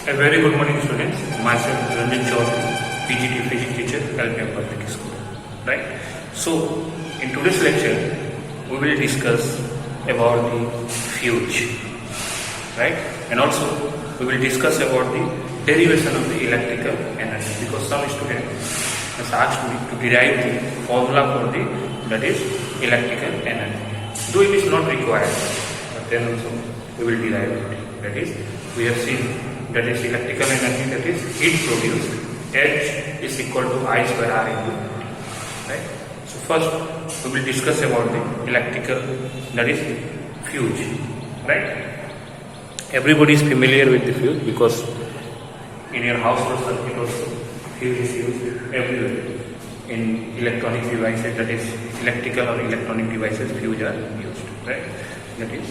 A very good morning, students. Myself, Ranjan Chaudhary, PGT Physics teacher, LPM Public School. Right? So, in today's lecture, we will discuss about the fuse. Right? And also, we will discuss about the derivation of the electrical energy, because some student has asked me to derive the formula for the that is electrical energy. Though it is not required, but then also we will derive it. That is, we have seen that is electrical energy, that is heat produced. H is equal to I square R into T. Right? So first we will discuss about the electrical, that is fuse. Right? Everybody is familiar with the fuse because in your household circuit also fuse is used everywhere. In electronic devices, that is electrical or electronic devices, fuse are used. Right? That is.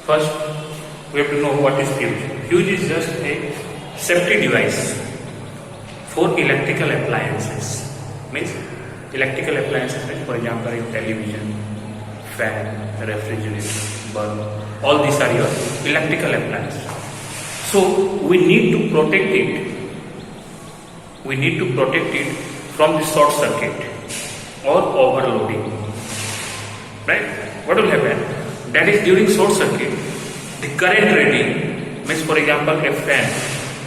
First, we have to know what is fuse. Fuse is just a safety device for electrical appliances. Means electrical appliances, like for example, a television, fan, refrigerator, bulb. All these are your electrical appliances. So we need to protect it. We need to protect it from the short circuit or overloading. Right? What will happen? That is, during short circuit, the current rating, means for example a fan,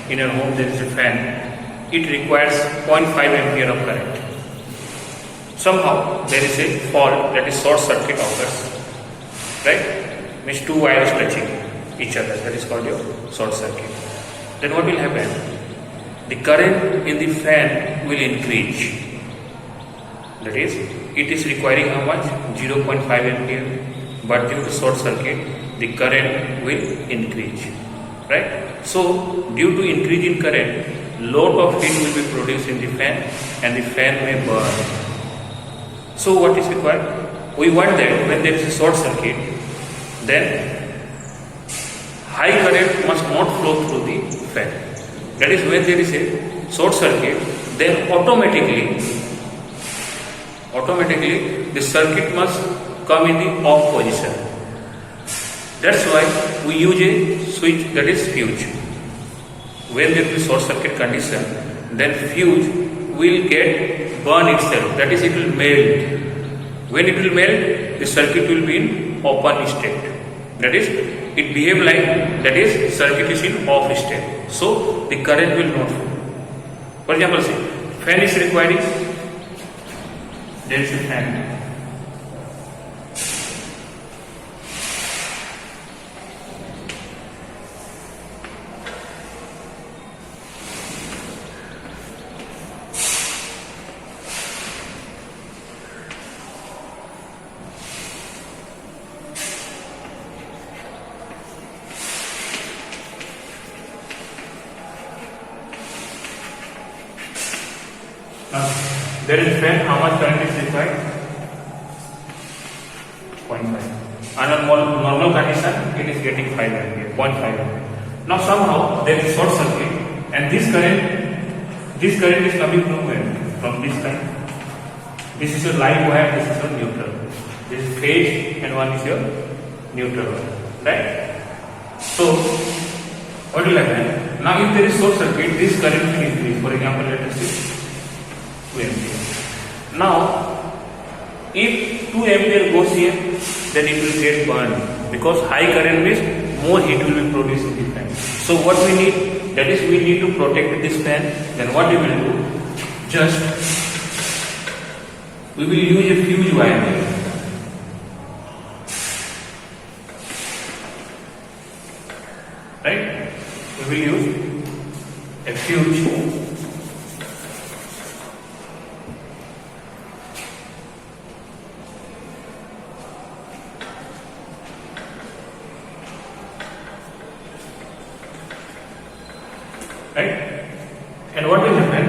in your home there is a fan, it requires 0.5 ampere of current. Somehow there is a fault, that is short circuit occurs. Right? Means two wires touching each other, that is called your short circuit. Then what will happen? The current in the fan will increase. That is, it is requiring how much? 0.5 ampere. But due to short circuit, the current will increase. Right? So, due to increase in current, lot of heat will be produced in the fan and the fan may burn. So, what is required? We want that when there is a short circuit, then high current must not flow through the fan. That is, when there is a short circuit, then automatically the circuit must come in the off position. That's why we use a switch, that is fuse. When there is short circuit condition, then fuse will get burn itself, that is, it will melt. When it will melt, the circuit will be in open state. That is, it behave like, that is, circuit is in off state. So the current will not flow. For example, see, fan is requiring, there is a fan. There is fan, how much current is required? 0.5. Under normal condition, it is getting 5 ampere, 0.5 ampere. Now somehow there is short circuit and this current is coming from where? From this side. This is your live wire, this is your neutral. This is phase and one is your neutral wire. Right? So, what will happen? Now if there is short circuit, this current will increase. For example, let us see 2 ampere. Now, if 2 ampere goes here, then it will get burned, because high current means more heat will be produced in the fan. So what we need, that is, we need to protect this fan. Then what we will do? Just we will use a fuse wire here. Right? We will use a fuse. Right? And what will happen?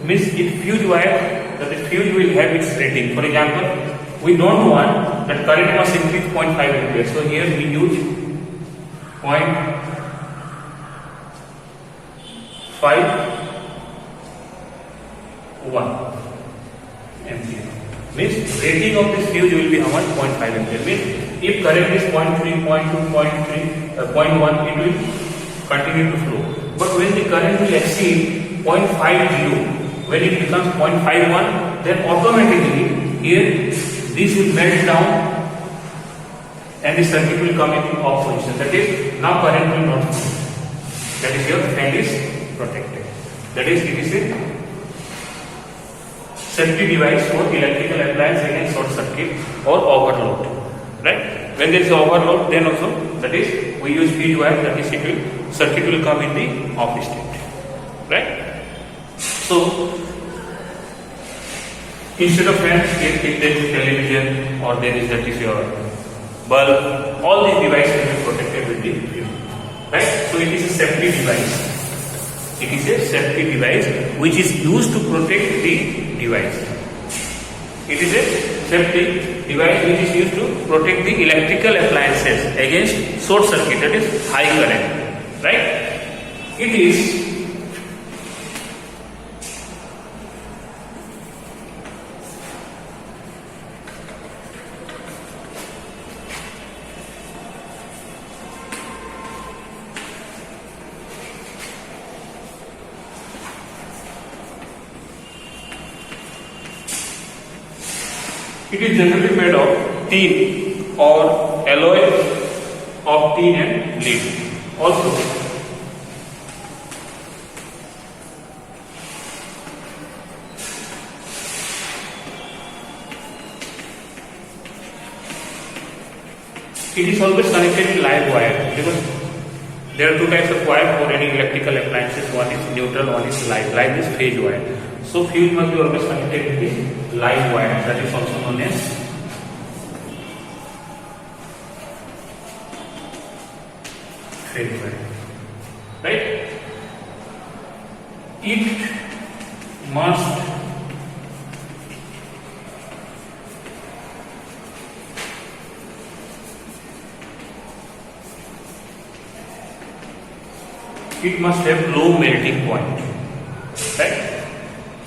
Means it fuse wire, that the fuse will have its rating. For example, we don't want that current must increase 0.5 ampere. So here we use 0.5 1 ampere. Means rating of this fuse will be how much? 0.5 ampere. Means if current is 0.3, 0.2, 0.1, it will continue to flow. But when the current will exceed 0.50, when it becomes 0.51, then automatically here this will melt down and the circuit will come into off position. That is, now current will not flow. That is, your fan is protected. That is, it is a safety device for electrical appliance against short circuit or overload. Right? When there is overload, then also that is we use fuse wire. That is, circuit will come in the off state. Right? So instead of fans, if there is television or there is that is your bulb, all these devices will be protected with the fuse. Right? So it is a safety device. It is a safety device which is used to protect the device. It is a safety device which is used to protect the electrical appliances against short circuit, that is high current. Right? It is generally made of tin or alloy of tin and lead. Also, it is always connected in live wire, because there are two types of wire for any electrical appliances. One is neutral, one is live. Live is phase wire. So fuse must be always connected with the live wire, that is also known as phase wire. Right? It must have low melting point. Right?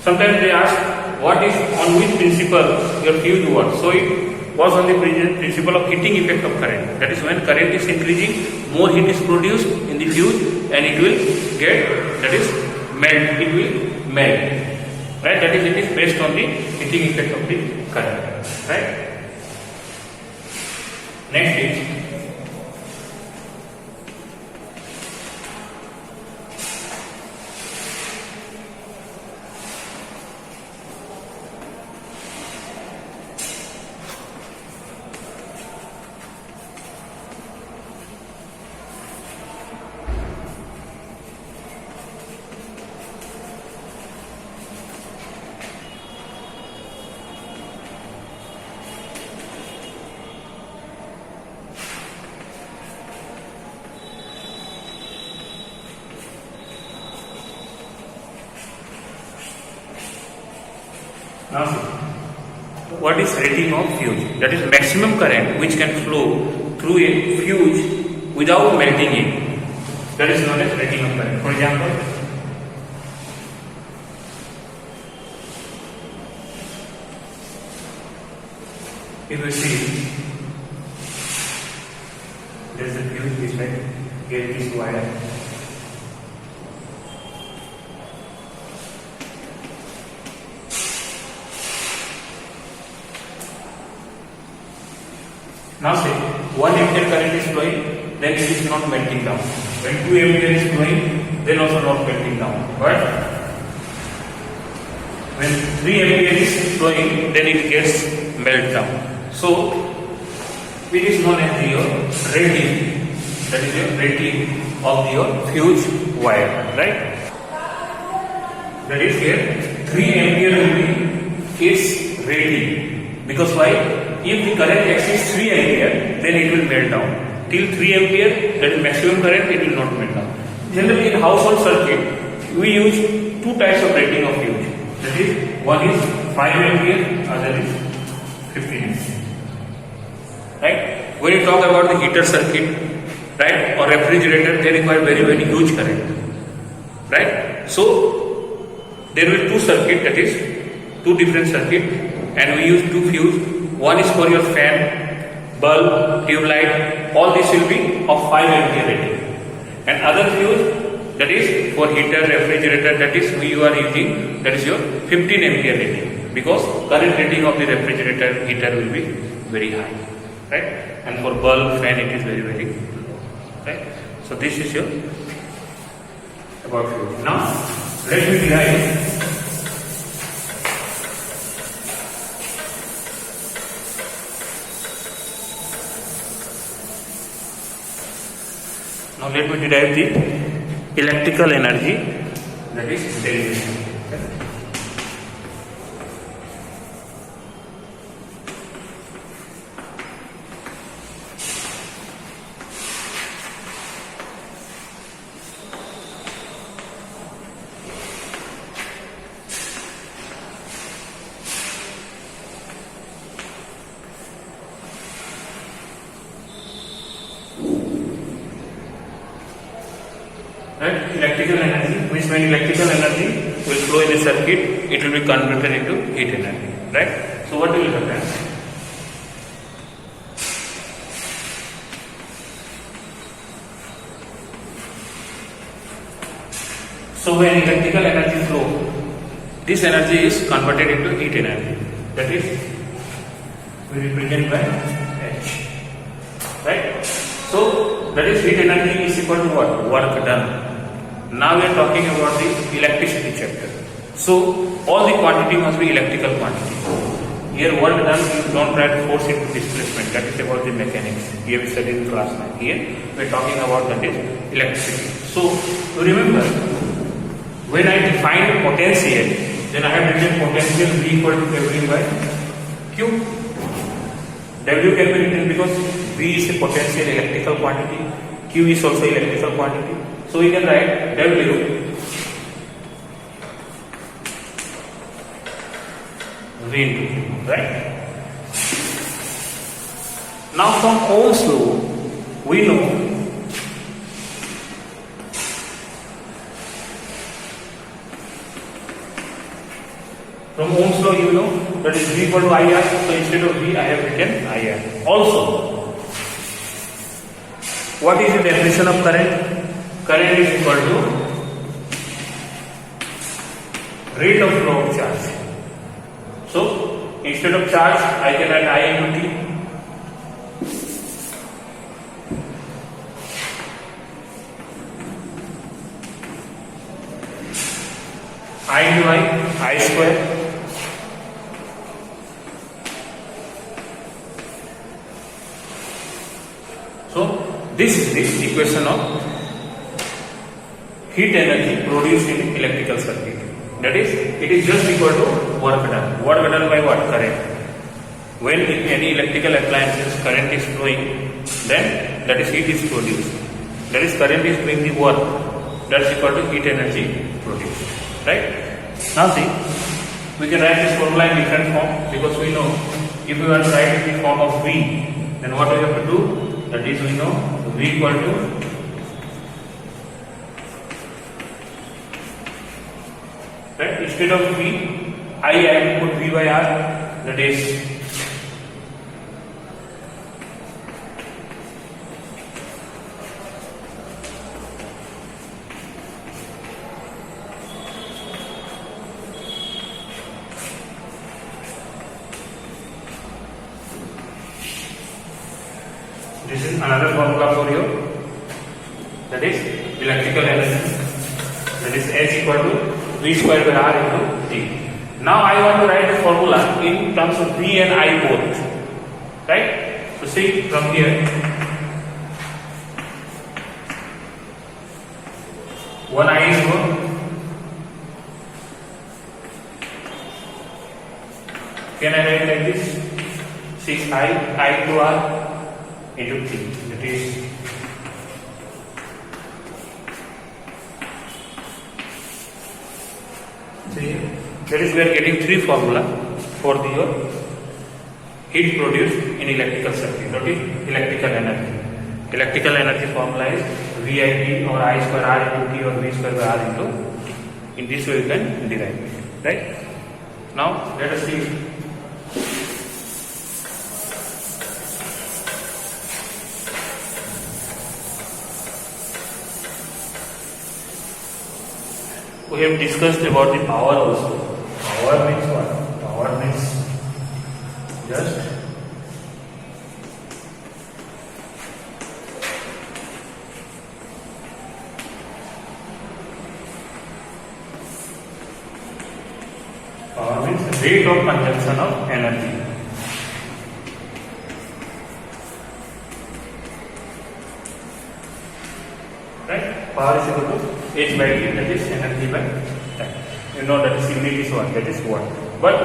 Sometimes they ask, what is on which principle your fuse works? So it was on the principle of heating effect of current. That is, when current is increasing, more heat is produced in the fuse and it will get, that is, melt. It will melt. Right? That is, it is based on the heating effect of the current. Right? Next is now what is rating of fuse? That is maximum current which can flow through a fuse without melting it. That is known as rating of current. For example, if you see, there is a fuse which like here this wire. Now say 1 ampere current is flowing, then it is not melting down. When 2 ampere is flowing, then also not melting down. But When 3 ampere is flowing, then it gets melt down. So it is known as your rating. That is your rating of your fuse wire, right? That is here 3 ampere will be its rating. Because why? If the current exceeds 3 ampere, then it will melt down. Till 3 ampere, that is maximum current, it will not melt down. Generally in household circuit, we use two types of rating of fuse. That is, one is 5 ampere, other is 15 ampere. Right? When you talk about the heater circuit, right, or refrigerator, they require very, very huge current. Right? So, there will be two circuits, that is, two different circuits, and we use two fuse. One is for your fan, bulb, tube light, all this will be of 5 ampere rating. And other fuse, that is for heater, refrigerator, that is you are using, that is your 15 ampere rating, because current rating of the refrigerator, heater will be very high, right? And for bulb, fan, it is very, very low, right? So this is your about fuse. Now let me derive the electrical energy, that is derivation. Right? Electrical energy means when electrical energy will flow in a circuit, it will be converted into heat energy. Right? So what will happen? So when electrical energy flow, this energy is converted into heat energy. That is, we represent by H. Right? So that is heat energy is equal to what? Work done. Now we are talking about the electricity chapter. So all the quantity must be electrical quantity. Here work done, you don't try to force into displacement. That is about the mechanics. Here we studied in class 9. Here we are talking about that is electricity. So remember, when I define potential, then I have written potential V equal to W by Q. W can be written because V is a potential electrical quantity, Q is also electrical quantity. So we can write W V into Q, right? Now from Ohm's law, we know from Ohm's law, you know that is V equal to IR. So instead of V, I have written IR. Also, what is the definition of current? Current is equal to rate of flow of charge. So instead of charge, I can write I into T. I into I square. So this is the equation of heat energy produced in electrical circuit. That is, it is just equal to work done. Work done by what? Current. When in any electrical appliances current is flowing, then that is heat is produced. That is current is doing the work. That is equal to heat energy produced. Right? Now see, we can write this formula in different form, because we know if we want to write it in the form of V, then what we have to do? That is, we know V equal to right? Instead of V, I have put V by R, that is this is another formula for you, that is electrical energy, that is H equal to V square by R into T. Now I want to write the formula in terms of V and I both. Right? So see from here, one I is 1. Can I write like this? 6I to R into 3. That is that is we are getting 3 formula for your heat produced in electrical circuit. That is electrical energy. Electrical energy formula is VIT or I square R into T or V square R into T. In this way you can derive it. Right? Now let us see. We have discussed about the power also. Power means what? Power means just power means rate of consumption of energy. Right? Power is equal to H by T, that is energy by time. You know that is unit is what? That is watt. But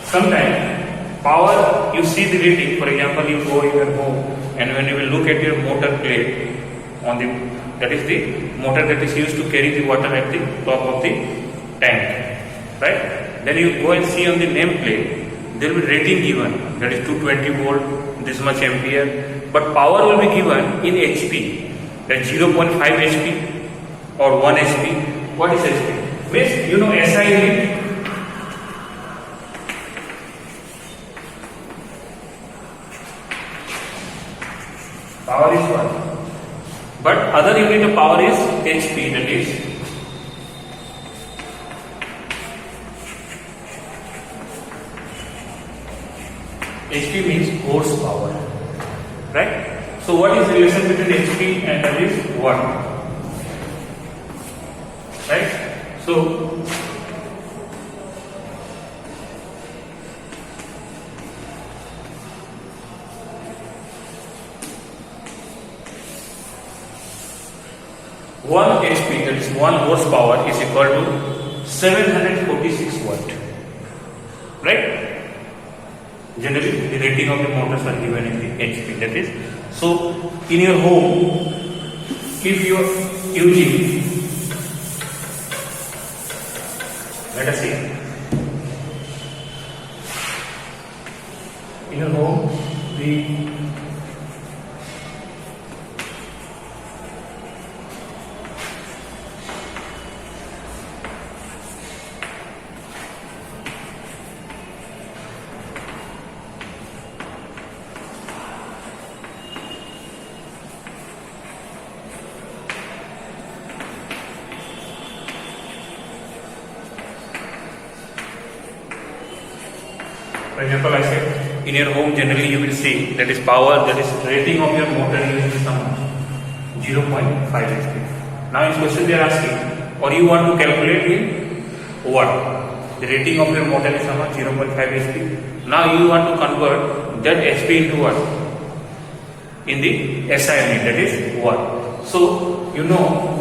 sometimes power, you see the rating. For example, you go in your home and when you will look at your motor plate on the, that is the motor that is used to carry the water at the top of the tank. Right? Then you go and see on the name plate, there will be rating given. That is 220 volt, this much ampere. But power will be given in HP. That 0.5 HP. Or 1 HP. What is HP? Means you know SI unit. Power is what? But other unit of power is HP. That is HP means horsepower. Right? So what is the relation between HP and that is watt? Right? So, one HP, that is 1 horsepower, is equal to 746 watt. Right? Generally, the rating of the motors are given in the HP. That is, so in your home, if you are using, let us see, in your home, the for example, I said, in your home generally you will see that is power, that is rating of your motor is some 0.5 HP. Now in question they are asking, or you want to calculate in watt. The rating of your motor is some 0.5 HP. Now you want to convert that HP into what? In the SI unit, that is watt. So you know,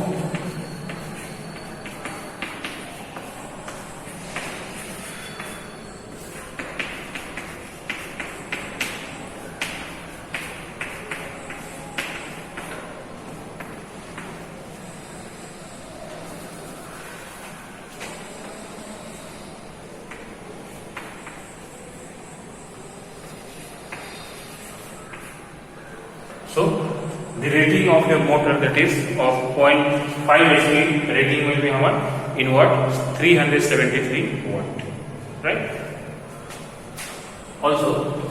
the rating of your motor, that is of 0.5 HP, rating will be how much? In watt? 373 watt. Right? Also,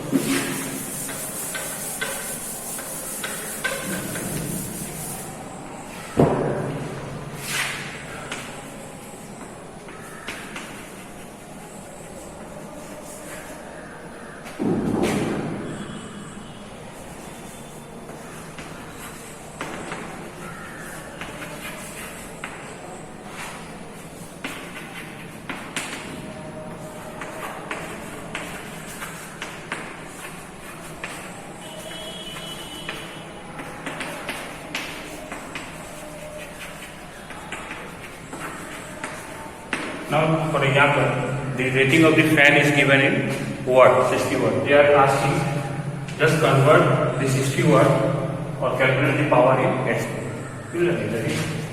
यहाँ पर the rating of the fan is given in watt, 60 watt. They are asking just convert the 60 watt or calculate the power in HP. You will learn it.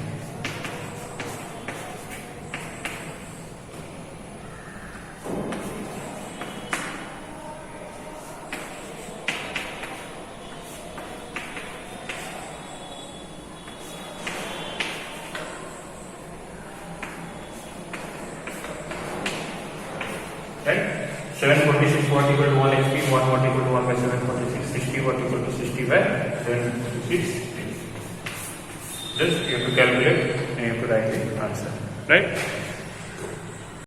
Right? 746 watt equal to 1 HP, 1 watt equal to 1 by 746, 60 watt equal to 60 by 746. Just you have to calculate and you have to write the answer. Right?